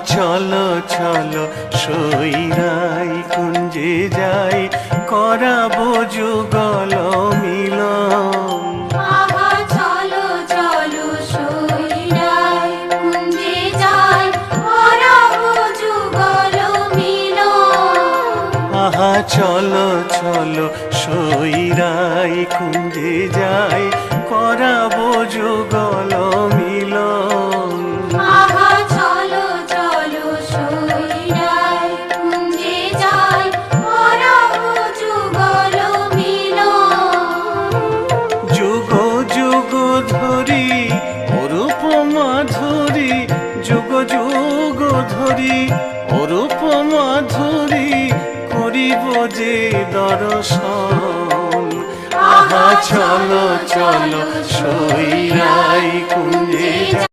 চলো চলো সইরাই কুঞ্জে যাই, করাবো যুগল মিলন। আহা চলো চলো সইরাই কুঞ্জে যাই, করাবো যুগল মিলন। আহা চলো চলো সইরাই কুঞ্জে যাই, করাবো যুগল মিলন। আহা চলো চলো সইরাই কুঞ্জে যাই, করাবো যুগল মিলন। যুগ যুগ ধরি অরূপ মাধুরী, যুগ যুগ ধরি অরূপ মাধুরী, করিব যে দর্শন। আহা চলো চলো সইরাই কুঞ্জে যাই।